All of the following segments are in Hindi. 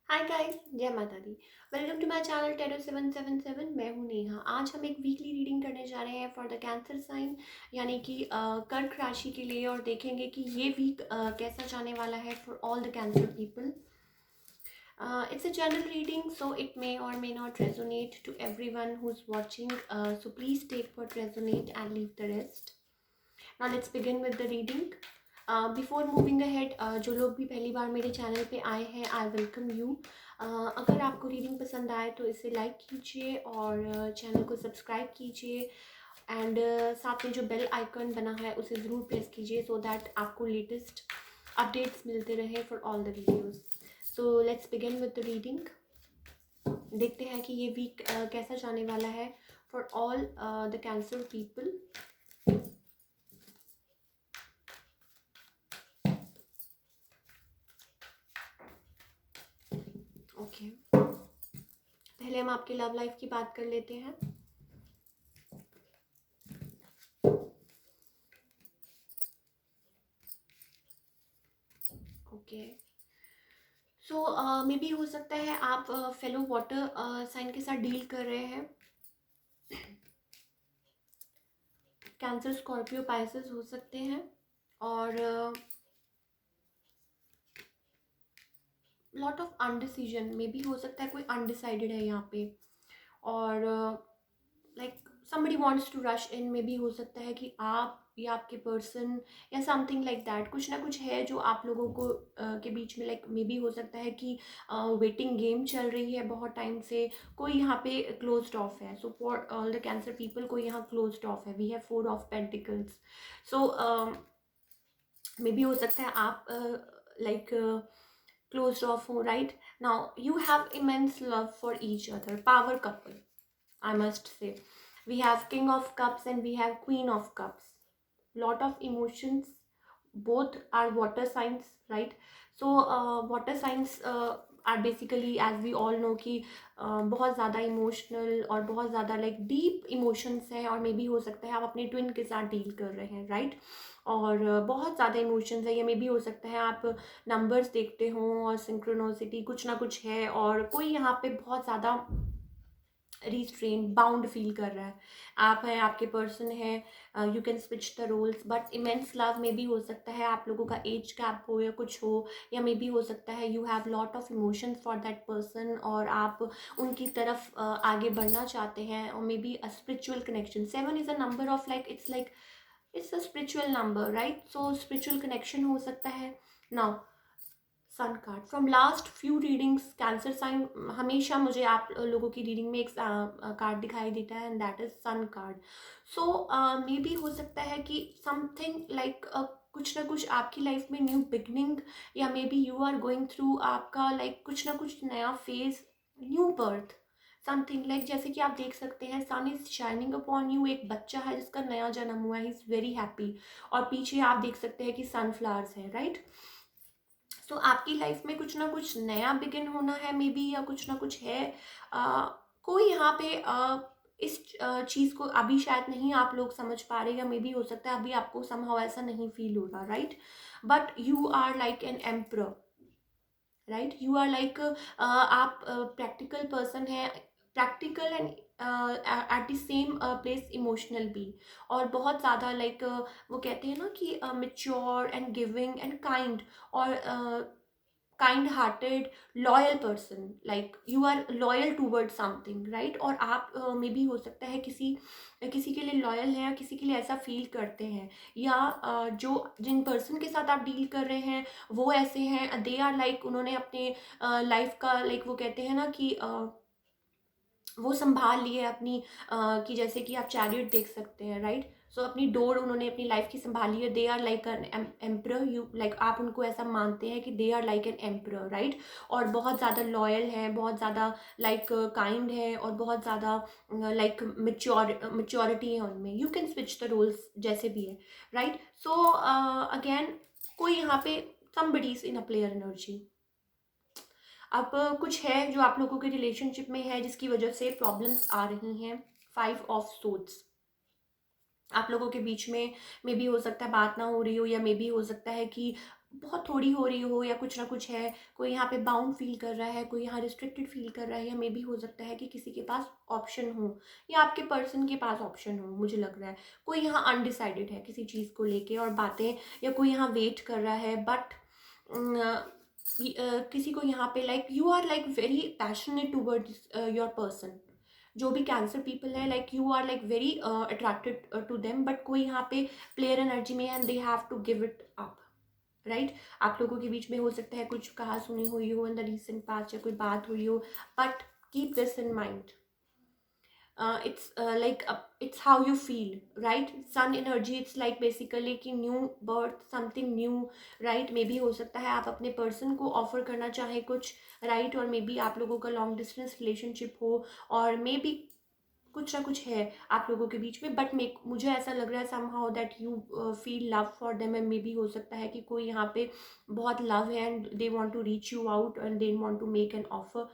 हाय गाइस, जय माता दी। Welcome to my channel tarot 777। मैं हूँ नेहा। आज हम एक वीकली रीडिंग करने जा रहे हैं फॉर द कैंसर साइन, यानी कि कर्क राशि के लिए, और देखेंगे कि ये वीक कैसा जाने वाला है for all the cancer people. It's a general reading, so it may or may not resonate to everyone who's watching. So please take what resonate and leave the rest. Now let's begin with the reading. Before moving ahead, जो लोग भी पहली बार मेरे चैनल पे आए हैं, आई वेलकम यू। अगर आपको रीडिंग पसंद आए तो इसे लाइक कीजिए और चैनल को सब्सक्राइब कीजिए, एंड साथ में जो बेल आइकन बना है उसे ज़रूर प्रेस कीजिए सो दैट आपको लेटेस्ट अपडेट्स मिलते रहे for all the videos. So let's begin with the reading. देखते हैं कि ये वीक कैसा जाने वाला है for all the cancer people. Okay, पहले हम आपके लव लाइफ की बात कर लेते हैं। ओके, सो मे बी हो सकता है आप फेलो वाटर साइन के साथ डील कर रहे हैं। कैंसर, स्कॉर्पियो, पाइसेस हो सकते हैं, और लॉट ऑफ अनडिसीजन मे बी हो सकता है, कोई अनडिसाइडेड है यहाँ पे, और like somebody wants to rush in। May be हो सकता है कि आप या आपके पर्सन या समथिंग लाइक दैट, कुछ ना कुछ है जो आप लोगों को के बीच में, लाइक मे बी हो सकता है कि वेटिंग गेम चल रही है बहुत टाइम से, कोई यहाँ पे क्लोज्ड ऑफ है। So for all the cancer people कोई यहाँ क्लोज्ड ऑफ है। We have 4 of pentacles. So may be हो सकता है आप लाइक क्लोज्ड ऑफ हो। Right now you have immense love for each other, power couple I must say. We have King of Cups and we have Queen of Cups. Lot of emotions. Both are water signs, right? So water signs are basically, as we all know, कि बहुत ज़्यादा इमोशनल और बहुत ज़्यादा लाइक डीप इमोशंस है, और मे बी हो सकता है आप अपने ट्विन के साथ डील कर रहे हैं, राइट? और बहुत ज़्यादा इमोशंस है, या मे बी हो सकता है आप नंबर्स देखते हो और सिंक्रोनोसिटी कुछ ना कुछ है, और कोई यहाँ पे बहुत ज़्यादा रिस्ट्रेन बाउंड फील कर रहा है। आप हैं, आपके पर्सन है, you can switch the roles, but immense love में भी हो सकता है आप लोगों का एज गैप हो या कुछ हो, या मे बी हो सकता है you have lot of emotions for that person, और आप उनकी तरफ आगे बढ़ना चाहते हैं, और may be a spiritual connection. 7 is a number of like it's a spiritual number, right? So spiritual connection हो सकता है। Now sun card from last few readings, cancer sign हमेशा मुझे आप लोगों की रीडिंग में एक कार्ड दिखाई देता है, and that is sun card. So may be हो सकता है कि समथिंग लाइक कुछ ना कुछ आपकी लाइफ में न्यू बिगनिंग, या may be you are going through आपका लाइक कुछ ना कुछ नया phase, new birth, something like जैसे कि आप देख सकते हैं sun is shining upon you. एक बच्चा है जिसका नया जन्म हुआ है, ही इज़ वेरी हैप्पी, और पीछे आप देख सकते हैं कि सनफ्लावर्स है, राइट? सो आपकी लाइफ में कुछ ना कुछ नया बिगिन होना है मे बी, या कुछ ना कुछ है। कोई यहाँ पे इस चीज़ को अभी शायद नहीं आप लोग समझ पा रहे, या मे बी हो सकता है अभी आपको समहाउ ऐसा नहीं फील हो रहा, right? But you are like an emperor, right? You are like आप प्रैक्टिकल पर्सन है, practical and at the same place emotional भी, और बहुत ज़्यादा लाइक वो कहते हैं ना कि mature and giving and kind, और kind hearted loyal person, like you are loyal toward something, right? और आप मे बी हो सकता है किसी किसी के लिए लॉयल है, या किसी के लिए ऐसा फील करते हैं, या जो जिन पर्सन के साथ आप डील कर रहे हैं वो ऐसे हैं, दे आर लाइक उन्होंने अपने लाइफ का लाइक वो कहते हैं ना कि वो संभाल लिए अपनी कि जैसे कि आप चैरियट देख सकते हैं, राइट? सो अपनी डोर उन्होंने अपनी लाइफ की संभाली है। They are like an emperor, you like आप उनको ऐसा मानते हैं कि they are like an emperor, right? और बहुत ज़्यादा लॉयल है, बहुत ज़्यादा लाइक काइंड है, और बहुत ज़्यादा लाइक मेच्योरिटी है उनमें। You can switch the roles जैसे भी है, राइट? सो अगेन कोई यहाँ पे somebody is in a player energy। अब कुछ है जो आप लोगों के रिलेशनशिप में है जिसकी वजह से प्रॉब्लम्स आ रही हैं। 5 ऑफ सोर्ड्स, आप लोगों के बीच में मे बी हो सकता है बात ना हो रही हो, या मे बी हो सकता है कि बहुत थोड़ी हो रही हो, या कुछ ना कुछ है, कोई यहाँ पे बाउंड फील कर रहा है, कोई यहाँ रिस्ट्रिक्टेड फील कर रहा है, या मे बी हो सकता है कि किसी के पास ऑप्शन हो, या आपके पर्सन के पास ऑप्शन हो, मुझे लग रहा है कोई यहाँ अनडिसाइडेड है किसी चीज़ को लेके और बातें, या कोई यहाँ वेट कर रहा है, बट किसी को यहाँ पे like you are like very passionate towards your person. जो भी कैंसर पीपल है, like you are like very attracted to them, but कोई यहाँ पे प्लेयर एनर्जी में and they have to give it up, right. आप लोगों के बीच में हो सकता है कुछ कहा सुनी हुई हो इन द रिसेंट पास्ट, या कोई बात हुई हो, but keep this in mind, it's like it's how you feel, right? Sun energy, it's like basically कि new birth, something new, right. May be हो सकता है आप अपने पर्सन को ऑफर करना चाहें कुछ, राइट, और मे बी आप लोगों का लॉन्ग डिस्टेंस रिलेशनशिप हो, और मे बी कुछ ना कुछ है आप लोगों के बीच में, बट मुझे ऐसा लग रहा है somehow that you feel love for them, and may be हो सकता है कि कोई यहाँ पे बहुत लव है and they want to reach you out and they want to make an offer,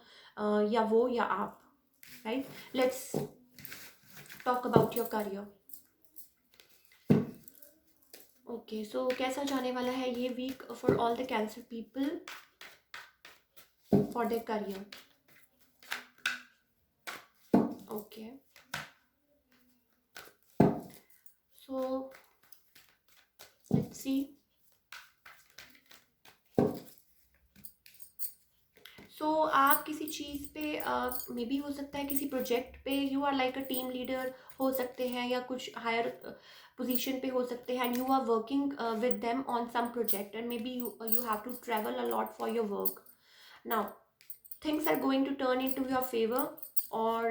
या वो या आप, right. Let's talk about your career. Okay, so कैसा जाने वाला है ये week for all the cancer people for their career? Okay, so let's see. So आप किसी चीज़ पे मे बी हो सकता है किसी प्रोजेक्ट पे you are like a team leader हो सकते हैं, या कुछ हायर पोजीशन पे हो सकते हैं, and you are working with them on some project, and may be you have to travel a lot for your work. Now things are going to turn into your favor, or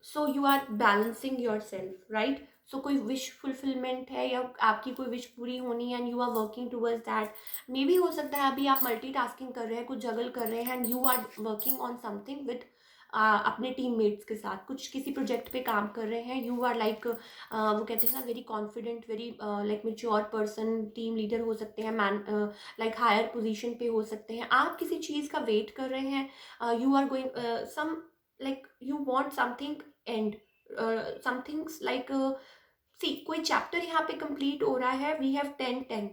so you are balancing yourself, right? So कोई विश फुलफिलमेंट है, या आपकी कोई विश पूरी होनी है, and you are working towards that. May be हो सकता है अभी आप मल्टीटास्किंग कर रहे हैं, कुछ जगल कर रहे हैं, and you are working on something with अपने टीममेट्स के साथ, कुछ किसी प्रोजेक्ट पे काम कर रहे हैं। यू आर लाइक वो कहते हैं ना, very confident, very like mature person, team leader हो सकते हैं, मैन लाइक हायर पोजीशन पे हो सकते हैं। आप किसी चीज़ का वेट कर रहे हैं, you are going some like you want something and somethings like see कोई चैप्टर यहाँ पे कंप्लीट हो रहा है, we have 10-10,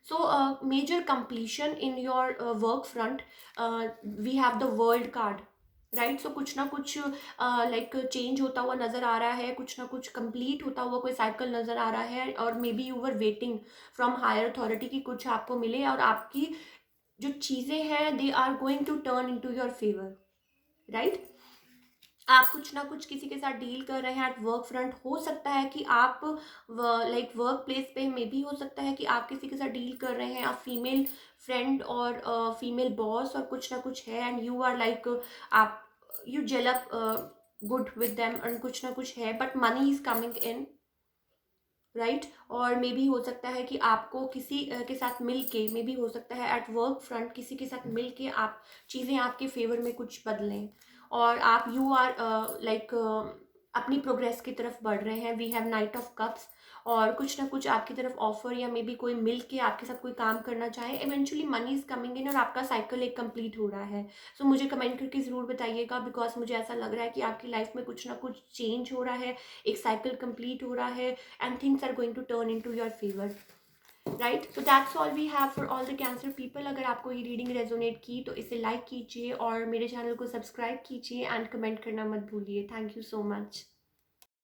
so major completion in your work front, we have the world card, right. So कुछ ना कुछ लाइक चेंज होता हुआ नज़र आ रहा है, कुछ ना कुछ कंप्लीट होता हुआ कोई साइकिल नज़र आ रहा है, और may be you were waiting from higher authority की कुछ आपको मिले, और आपकी जो चीज़ें हैं they are going to turn into your favour, right. आप कुछ ना कुछ किसी के साथ डील कर रहे हैं एट वर्क फ्रंट, हो सकता है कि आप लाइक वर्क प्लेस पे मे भी हो सकता है कि आप किसी के साथ डील कर रहे हैं, आप फीमेल फ्रेंड और फीमेल बॉस और कुछ ना कुछ है, एंड यू आर लाइक आप you gel up good with them, and कुछ ना कुछ है, but money is coming in, right. और मे बी हो सकता है कि आपको किसी के साथ मिल के, मे बी हो सकता है एट वर्क फ्रंट किसी के साथ मिल के आप चीज़ें आपके फेवर में कुछ बदलें, और आप यू आर लाइक अपनी प्रोग्रेस की तरफ बढ़ रहे हैं। We have knight of cups, और कुछ ना कुछ आपकी तरफ ऑफर, या मे बी कोई मिल के आपके साथ कोई काम करना चाहे, eventually money is coming in, और आपका साइकिल एक कंप्लीट हो रहा है। सो मुझे कमेंट करके ज़रूर बताइएगा, बिकॉज मुझे ऐसा लग रहा है कि आपकी लाइफ में कुछ ना कुछ चेंज हो रहा है, एक साइकिल कंप्लीट हो रहा है, and things are going to turn into your favor, right. So that's all we have for all the cancer people. अगर आपको ये रीडिंग रेजोनेट की तो इसे लाइक कीजिए, और मेरे चैनल को सब्सक्राइब कीजिए, एंड कमेंट करना मत भूलिए। Thank you so much.